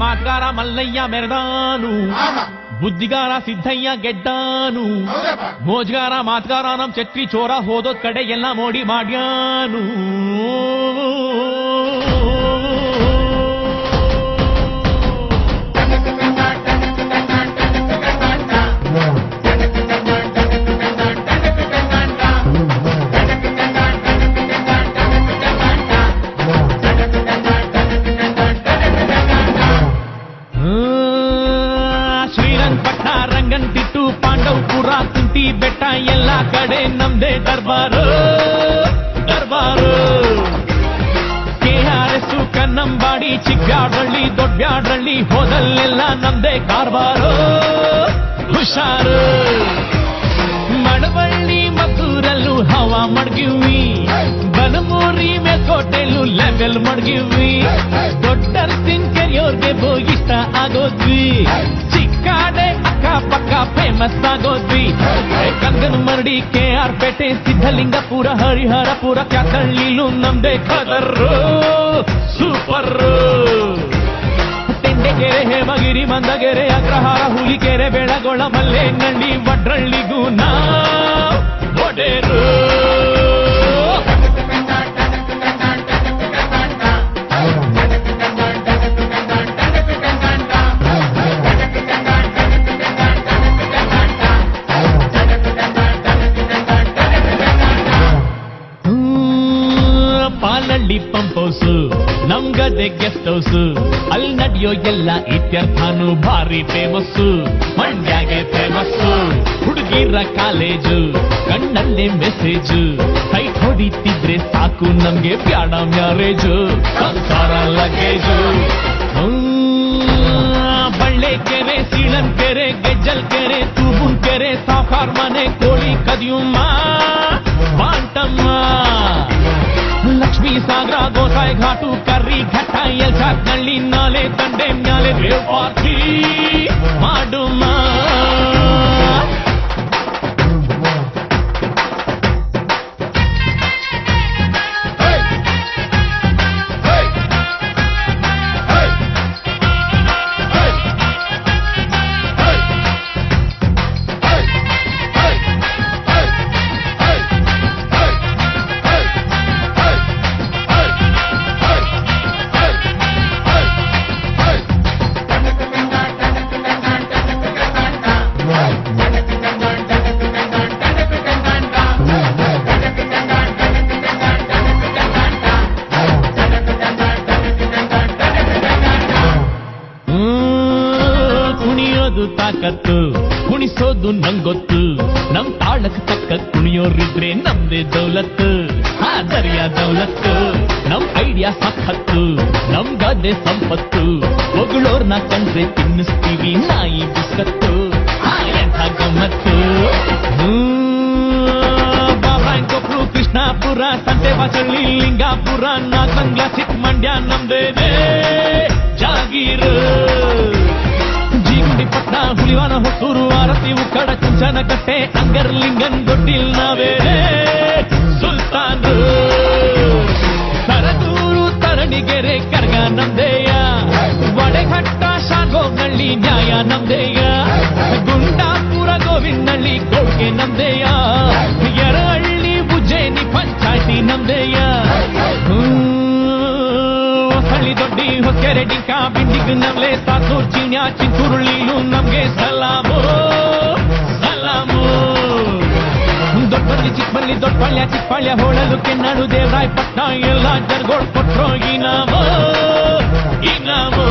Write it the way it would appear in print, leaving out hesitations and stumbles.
మాటగార మల్లయ్య మెరదాను, ಬುದ್ಧಿಗಾರ ಸಿದ್ದಯ್ಯ ಗೆದ್ದಾನು, ಮೋಜ್ಗಾರ ಮಾತಗಾರ ನಮ್ ಚಕ್ರಿ ಚೋರ ಹೋದೋದ್ ಕಡೆ ಎಲ್ಲ ಮೋಡಿ ಮಾಡ್ಯಾನು. ರಂಗಂತಿಟ್ಟು ಪಾಂಡವಪುರ ಕುಂಟಿ ಬೆಟ್ಟ ಎಲ್ಲ ಕಡೆ ನಮ್ದೇ ದರ್ಬಾರು ದರ್ಬಾರು. KRS ಕನ್ನಂಬಾಡಿ ಚಿಕ್ಕಬ್ಯಾಡಳ್ಳಿ ದೊಡ್ಡಬ್ಯಾಡಳ್ಳಿ ಹೋದಲ್ಲೆಲ್ಲ ನಮ್ದೇ ಕಾರ್ಬಾರು ಹುಷಾರು. ಮಡವಳ್ಳಿ ಮದ್ದೂರಲ್ಲೂ ಹವಾ ಮಡ್ಗಿವಿ, ಬನಮೂರಿ ಮೇಲ್ಕೋಟೆಲ್ಲೂ ಲೆವೆಲ್ ಮಡ್ಗಿವಿ, ದೊಡ್ಡರ್ಸಿನ್ ಕೆರೆಯೋರ್ಗೆ ಇಷ್ಟ ಆಗೋದ್ವಿ, ಚಿಕ್ಕಾಡೆ ಅಕ್ಕಪಕ್ಕ ಫೇಮಸ್ ಆಗೋದ್ವಿ. ಕಂಗನ ಮರಡಿ KR ಪೇಟೆ ಸಿದ್ಧಲಿಂಗಪುರ ಹರಿಹರಪುರ ಕ್ಯಾತಳ್ಳಿಲೂ ನಮ್ದೇ ಕದರ್ರು ಸೂಪರ್. ತೆಂಡೆಗೆರೆ ಹೇಮಗಿರಿ ಮಂದಗೆರೆ ಅಗ್ರಹಾರ ಹುಲಿಕೆರೆ ಬೆಳಗೊಳ ಮಲ್ಲೇನಹಳ್ಳಿ ವಡ್ರಳ್ಳಿಗೂ ನಾವ್ ಒಡೆರು. ಪಾಲಳ್ಳಿ ಪಂಪ್ ಹೌಸು ನಮ್ಗದೆ ಗೆಸ್ಟ್ ಹೌಸು, ಅಲ್ಲಿ ನಡೆಯೋ ಎಲ್ಲ ಇತ್ಯರ್ಥಾನು ಭಾರಿ ಫೇಮಸ್ಸು. ಮಂಡ್ಯಾಗೆ ಫೇಮಸ್ಸು ಹುಡುಗಿರ ಕಾಲೇಜು, ಕಣ್ಣಲ್ಲೇ ಮೆಸೇಜು, ಸೈಟ್ ಹೊಡಿತಿದ್ರೆ ಸಾಕು ನಮ್ಗೆ ಬ್ಯಾಡ ಮ್ಯಾರೇಜು, ಸಂಸಾರ ಲಗೇಜು. ಬಳ್ಳೆಕೆರೆ ಸೀಳನ್ಕೆರೆ ಗೆಜ್ಜಲ್ ಕೆರೆ ತೂಬುನ್ ಕೆರೆ ಸಾವ್ಕಾರ್ ಮನೆ ಕೋಳಿ ಕದಿಯುಮ್ಮ ಬಾಂಟಮ್ಮ. ಲಕ್ಷ್ಮೀ ಸಾಗರ ಗೋಸಾಯಿ ಘಾಟು ಕರ್ರಿ ಘಟ್ಟ ಎಲ್ಚಾಕ್ನಳ್ಳಿ ನಾಲೆ ತಂಡೆ ಮ್ಯಾಲೆ ರೇವ್ ಪಾರ್ಟಿ ಮಾಡುಮ್ಮ. ತಾಕತ್ತು ಕುಣಿಸೋದು ನಂಗೊತ್ತು, ನಮ್ ತಾಳಕ್ ತಕ್ಕ ಕುಣಿಯೋರಿದ್ರೆ ನಮ್ದೇ ದೌಲತ್ತು, ದರ್ಯಾ ದೌಲತ್ತು. ನಮ್ ಐಡಿಯಾ ಸಖತ್ತು, ನಮ್ಗದೆ ಸಂಪತ್ತು, ಹೊಗಳೋರ್ನ ಕಂಡ್ರೆ ತಿನ್ನಿಸ್ತೀವಿ ನಾಯಿ ಬಿಸ್ಕತ್ತು, ಎಂಥ ಗಮ್ಮತ್ತು. ಬಾಬಾಂಕೊಪ್ರು ಕೃಷ್ಣಾಪುರ ಸಂತೆಬಾಚಳ್ಳಿ ಲಿಂಗಾಪುರ ನಾಗಮಂಗ್ಲ ಚಿಕ್ಕಮಂಡ್ಯ ನಮ್ದೇನೆ ಜಾಗೀರು. ಪಟ್ನ ಹುಲಿವಾನ ಹೊಸೂರು ಆರತಿ ಉಕ್ಕಡ ಕುಂಚನ ಕಟ್ಟೆ ಅಂಗರ್ಲಿಂಗನ್ ದೊಡ್ಡಿಲ್ ನಾವೇನೆ ಸುಲ್ತಾನ್. ಸರದೂರು ತರಣಿಗೆರೆ ಕರ್ಗ ನಮ್ದೇಯ, ವಡೆಘಟ್ಟ ಶಾಗೋಗ್ನಳ್ಳಿ ನ್ಯಾಯ ನಮ್ದೇಯ, ಗುಂಡಾಪುರ ಗೋವಿಂದಳ್ಳಿ ಕೊಡ್ಗೆ ನಮ್ದೇಯ, ಯರಹಳ್ಳಿ ಉಜ್ಜಯಿನಿ ಪಂಚಾಯ್ತಿ ನಮ್ದೇಯ. ಹಳ್ಳಿ ದೊಡ್ಡಿ ಹೊಸಕೆರೆ ಡಿಂಕ ಬಿಂಡಿಗ್ ನಮ್ಲೆ ಸಾಸೂರ್ ಚೀನ್ಯ ಚಿಂತೂರುಳ್ಳಿಲೂ ನಮ್ಗೆ ಸಲಾಮು ಸಲಾಮು. ದೊಡ್ಡಬಳ್ಳಿ ಚಿಕ್ಕಬಳ್ಳಿ ದೊಡ್ಡಬಳ್ಯ ಚಿಕ್ಕಬಳ್ಯ ಹೋಳಲು ಕೆನ್ನಾಡು ದೇವರಾಯಪಟ್ಟಣ ಎಲ್ಲ ಜರ್ಗೋಳ್ ಕೊಟ್ರೋ ಇನಾಮು ಇನಾಮು.